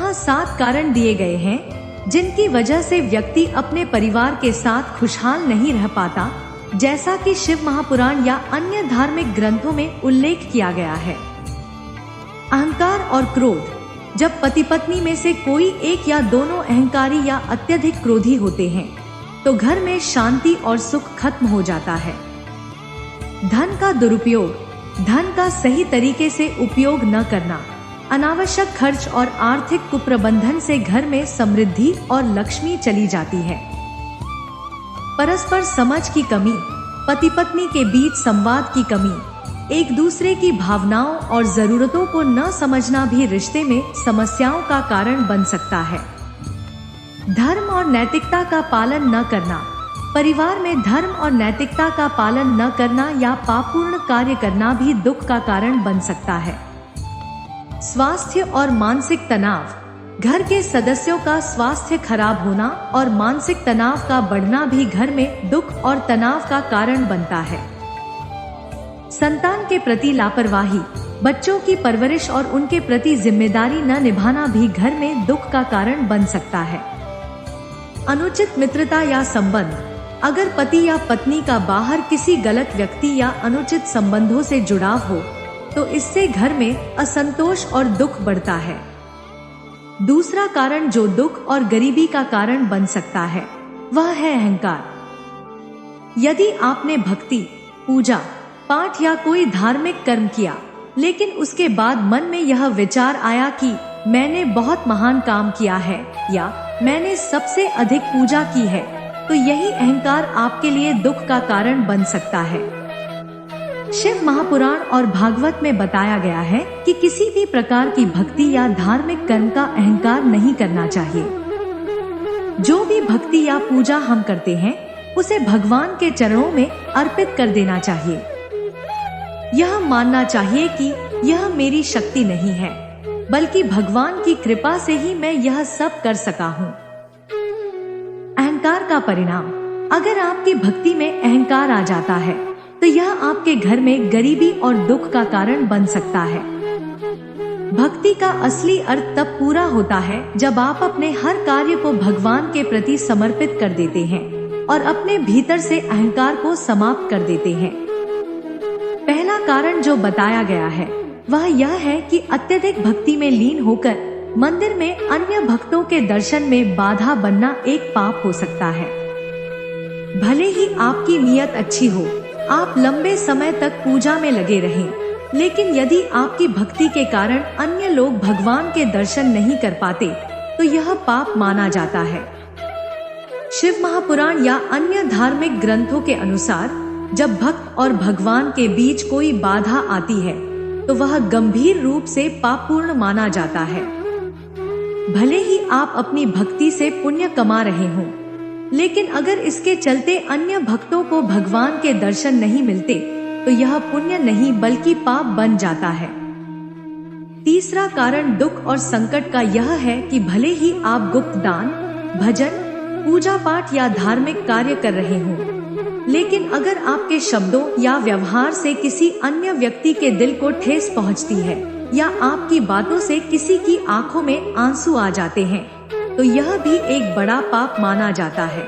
यहाँ 7 कारण दिए गए हैं जिनकी वजह से व्यक्ति अपने परिवार के साथ खुशहाल नहीं रह पाता, जैसा कि शिव महापुराण या अन्य धार्मिक ग्रंथों में उल्लेख किया गया है। अहंकार और क्रोध। जब पति पत्नी में से कोई एक या दोनों अहंकारी या अत्यधिक क्रोधी होते हैं तो घर में शांति और सुख खत्म हो जाता है। धन का दुरुपयोग। धन का सही तरीके से उपयोग न करना, अनावश्यक खर्च और आर्थिक कुप्रबंधन से घर में समृद्धि और लक्ष्मी चली जाती है। परस्पर समझ की कमी। पति पत्नी के बीच संवाद की कमी, एक दूसरे की भावनाओं और जरूरतों को न समझना भी रिश्ते में समस्याओं का कारण बन सकता है। धर्म और नैतिकता का पालन न करना। परिवार में धर्म और नैतिकता का पालन न करना या पापपूर्ण कार्य करना भी दुख का कारण बन सकता है। स्वास्थ्य और मानसिक तनाव। घर के सदस्यों का स्वास्थ्य खराब होना और मानसिक तनाव का बढ़ना भी घर में दुख और तनाव का कारण बनता है। संतान के प्रति लापरवाही। बच्चों की परवरिश और उनके प्रति जिम्मेदारी न निभाना भी घर में दुख का कारण बन सकता है। अनुचित मित्रता या संबंध। अगर पति या पत्नी का बाहर किसी गलत व्यक्ति या अनुचित संबंधों से जुड़ाव हो तो इससे घर में असंतोष और दुख बढ़ता है। दूसरा कारण जो दुख और गरीबी का कारण बन सकता है वह है अहंकार। यदि आपने भक्ति, पूजा पाठ या कोई धार्मिक कर्म किया लेकिन उसके बाद मन में यह विचार आया कि मैंने बहुत महान काम किया है या मैंने सबसे अधिक पूजा की है, तो यही अहंकार आपके लिए दुख का कारण बन सकता है। शिव महापुराण और भागवत में बताया गया है कि किसी भी प्रकार की भक्ति या धार्मिक कर्म का अहंकार नहीं करना चाहिए। जो भी भक्ति या पूजा हम करते हैं उसे भगवान के चरणों में अर्पित कर देना चाहिए। यह मानना चाहिए कि यह मेरी शक्ति नहीं है बल्कि भगवान की कृपा से ही मैं यह सब कर सका हूँ। अहंकार का परिणाम। अगर आपकी भक्ति में अहंकार आ जाता है तो यह आपके घर में गरीबी और दुख का कारण बन सकता है। भक्ति का असली अर्थ तब पूरा होता है जब आप अपने हर कार्य को भगवान के प्रति समर्पित कर देते हैं और अपने भीतर से अहंकार को समाप्त कर देते हैं। पहला कारण जो बताया गया है वह यह है कि अत्यधिक भक्ति में लीन होकर मंदिर में अन्य भक्तों के दर्शन में बाधा बनना एक पाप हो सकता है। भले ही आपकी नीयत अच्छी हो, आप लंबे समय तक पूजा में लगे रहें, लेकिन यदि आपकी भक्ति के कारण अन्य लोग भगवान के दर्शन नहीं कर पाते तो यह पाप माना जाता है। शिव महापुराण या अन्य धार्मिक ग्रंथों के अनुसार जब भक्त और भगवान के बीच कोई बाधा आती है तो वह गंभीर रूप से पापपूर्ण माना जाता है। भले ही आप अपनी भक्ति से पुण्य कमा रहे हों, लेकिन अगर इसके चलते अन्य भक्तों को भगवान के दर्शन नहीं मिलते तो यह पुण्य नहीं बल्कि पाप बन जाता है। तीसरा कारण दुख और संकट का यह है कि भले ही आप गुप्त दान, भजन, पूजा पाठ या धार्मिक कार्य कर रहे हों, लेकिन अगर आपके शब्दों या व्यवहार से किसी अन्य व्यक्ति के दिल को ठेस पहुंचती है या आपकी बातों से किसी की आंखों में आंसू आ जाते हैं तो यह भी एक बड़ा पाप माना जाता है।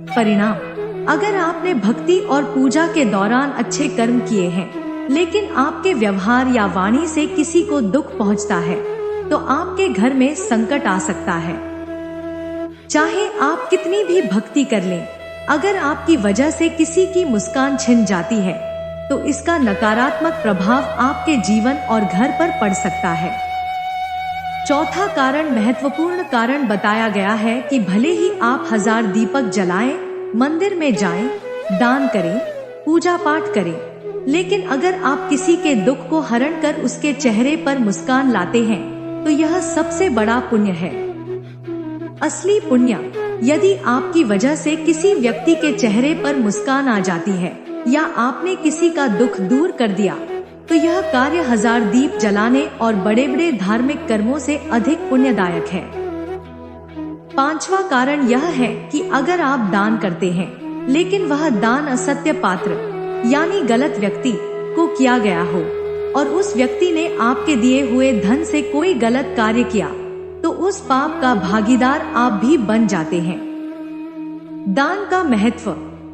परिणाम। अगर आपने भक्ति और पूजा के दौरान अच्छे कर्म किए हैं लेकिन आपके व्यवहार या वाणी से किसी को दुख पहुंचता है तो आपके घर में संकट आ सकता है। चाहे आप कितनी भी भक्ति कर लें, अगर आपकी वजह से किसी की मुस्कान छिन जाती है तो इसका नकारात्मक प्रभाव आपके जीवन और घर पर पड़ सकता है। चौथा कारण महत्वपूर्ण कारण बताया गया है कि भले ही आप 1000 दीपक जलाएं, मंदिर में जाएं, दान करें, पूजा पाठ करें, लेकिन अगर आप किसी के दुख को हरण कर उसके चेहरे पर मुस्कान लाते हैं तो यह सबसे बड़ा पुण्य है। असली पुण्य। यदि आपकी वजह से किसी व्यक्ति के चेहरे पर मुस्कान आ जाती है या आपने किसी का दुख दूर कर दिया तो यह कार्य 1000 दीप जलाने और बड़े बड़े धार्मिक कर्मों से अधिक पुण्यदायक है। पांचवा कारण यह है कि अगर आप दान करते हैं लेकिन वह दान असत्य पात्र यानी गलत व्यक्ति को किया गया हो और उस व्यक्ति ने आपके दिए हुए धन से कोई गलत कार्य किया उस पाप का भागीदार आप भी बन जाते हैं। दान का महत्व।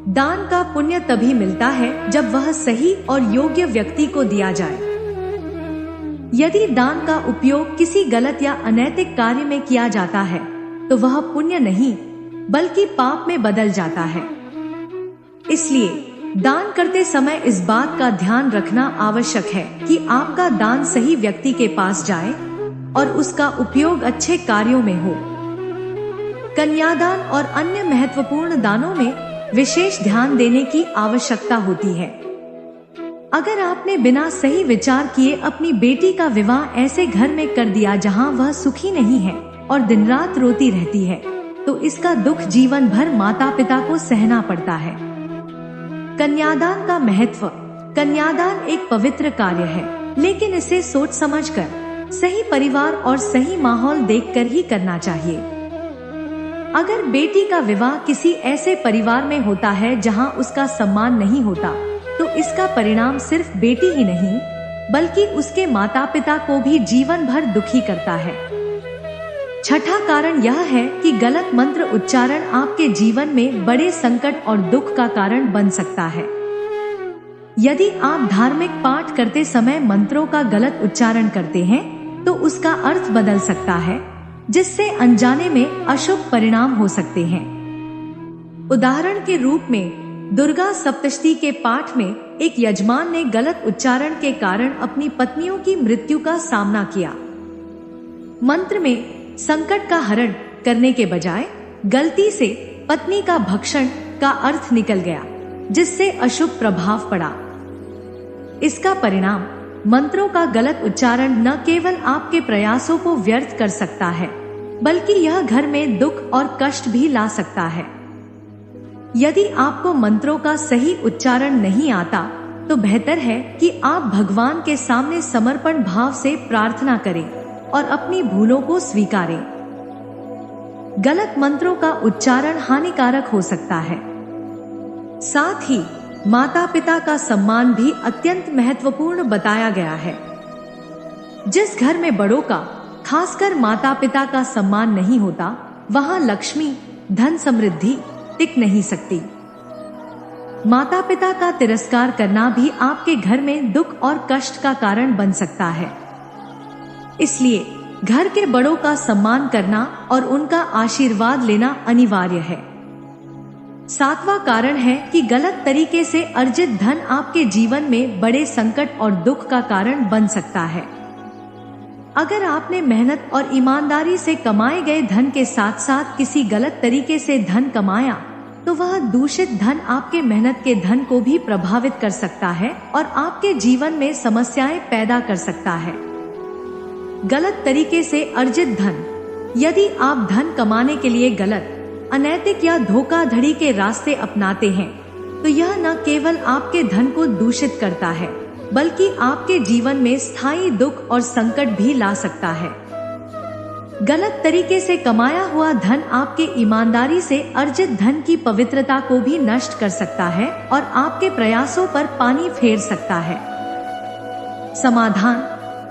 दान का पुण्य तभी मिलता है जब वह सही और योग्य व्यक्ति को दिया जाए। यदि दान का उपयोग किसी गलत या अनैतिक कार्य में किया जाता है तो वह पुण्य नहीं बल्कि पाप में बदल जाता है। इसलिए दान करते समय इस बात का ध्यान रखना आवश्यक है कि आपका दान सही व्यक्ति के पास जाए और उसका उपयोग अच्छे कार्यों में हो। कन्यादान और अन्य महत्वपूर्ण दानों में विशेष ध्यान देने की आवश्यकता होती है। अगर आपने बिना सही विचार किए अपनी बेटी का विवाह ऐसे घर में कर दिया जहां वह सुखी नहीं है और दिन रात रोती रहती है, तो इसका दुख जीवन भर माता पिता को सहना पड़ता है। कन्यादान का महत्व। कन्यादान एक पवित्र कार्य है, लेकिन इसे सोच समझकर, सही परिवार और सही माहौल देखकर ही करना चाहिए। अगर बेटी का विवाह किसी ऐसे परिवार में होता है जहां उसका सम्मान नहीं होता, तो इसका परिणाम सिर्फ बेटी ही नहीं बल्कि उसके माता पिता को भी जीवन भर दुखी करता है। छठा कारण यह है कि गलत मंत्र उच्चारण आपके जीवन में बड़े संकट और दुख का कारण बन सकता है। यदि आप धार्मिक पाठ करते समय मंत्रों का गलत उच्चारण करते हैं तो उसका अर्थ बदल सकता है, जिससे अनजाने में अशुभ परिणाम हो सकते हैं। उदाहरण के रूप में दुर्गा सप्तशती के पाठ में एक यजमान ने गलत उच्चारण के कारण अपनी पत्नियों की मृत्यु का सामना किया। मंत्र में संकट का हरण करने के बजाय गलती से पत्नी का भक्षण का अर्थ निकल गया, जिससे अशुभ प्रभाव पड़ा। इसका परिणाम मंत्रों का गलत उच्चारण न केवल आपके प्रयासों को व्यर्थ कर सकता है, बल्कि यह घर में दुख और कष्ट भी ला सकता है। यदि आपको मंत्रों का सही उच्चारण नहीं आता, तो बेहतर है कि आप भगवान के सामने समर्पण भाव से प्रार्थना करें और अपनी भूलों को स्वीकारें। गलत मंत्रों का उच्चारण हानिकारक हो सकता है। साथ ही माता पिता का सम्मान भी अत्यंत महत्वपूर्ण बताया गया है। जिस घर में बड़ों का, खासकर माता पिता का सम्मान नहीं होता, वहां लक्ष्मी, धन, समृद्धि टिक नहीं सकती। माता पिता का तिरस्कार करना भी आपके घर में दुख और कष्ट का कारण बन सकता है। इसलिए घर के बड़ों का सम्मान करना और उनका आशीर्वाद लेना अनिवार्य है। सातवां कारण है कि गलत तरीके से अर्जित धन आपके जीवन में बड़े संकट और दुख का कारण बन सकता है। अगर आपने मेहनत और ईमानदारी से कमाए गए धन के साथ साथ किसी गलत तरीके से धन कमाया, तो वह दूषित धन आपके मेहनत के धन को भी प्रभावित कर सकता है और आपके जीवन में समस्याएं पैदा कर सकता है। गलत तरीके से अर्जित धन। यदि आप धन कमाने के लिए गलत, अनैतिक या धोखाधड़ी के रास्ते अपनाते हैं, तो यह न केवल आपके धन को दूषित करता है, बल्कि आपके जीवन में स्थायी दुख और संकट भी ला सकता है। गलत तरीके से कमाया हुआ धन आपके ईमानदारी से अर्जित धन की पवित्रता को भी नष्ट कर सकता है और आपके प्रयासों पर पानी फेर सकता है। समाधान।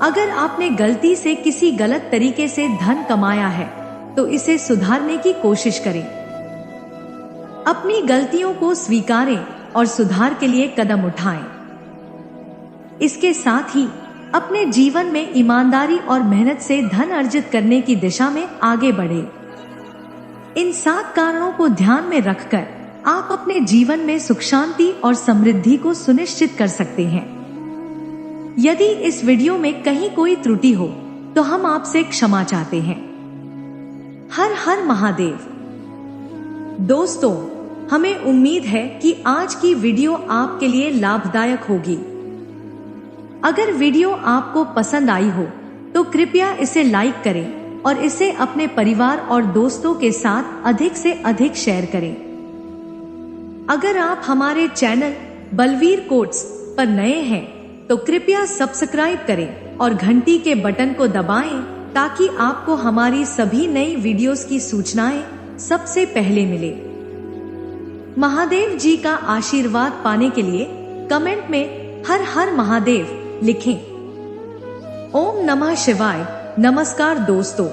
अगर आपने गलती से किसी गलत तरीके से धन कमाया है, तो इसे सुधारने की कोशिश करें। अपनी गलतियों को स्वीकारें और सुधार के लिए कदम उठाएं। इसके साथ ही अपने जीवन में ईमानदारी और मेहनत से धन अर्जित करने की दिशा में आगे बढ़े। इन 7 कारणों को ध्यान में रखकर आप अपने जीवन में सुख, शांति और समृद्धि को सुनिश्चित कर सकते हैं। यदि इस वीडियो में कहीं कोई त्रुटि हो, तो हम आपसे क्षमा चाहते हैं। हर हर महादेव। दोस्तों, हमें उम्मीद है कि आज की वीडियो आपके लिए लाभदायक होगी। अगर वीडियो आपको पसंद आई हो, तो कृपया इसे लाइक करें और इसे अपने परिवार और दोस्तों के साथ अधिक से अधिक शेयर करें। अगर आप हमारे चैनल बलवीर कोट्स पर नए हैं, तो कृपया सब्सक्राइब करें और घंटी के बटन को दबाएं, ताकि आपको हमारी सभी नई वीडियोस की सूचनाएं सबसे पहले मिले। महादेव जी का आशीर्वाद पाने के लिए कमेंट में हर हर महादेव लिखें। ओम नमः शिवाय। नमस्कार दोस्तों।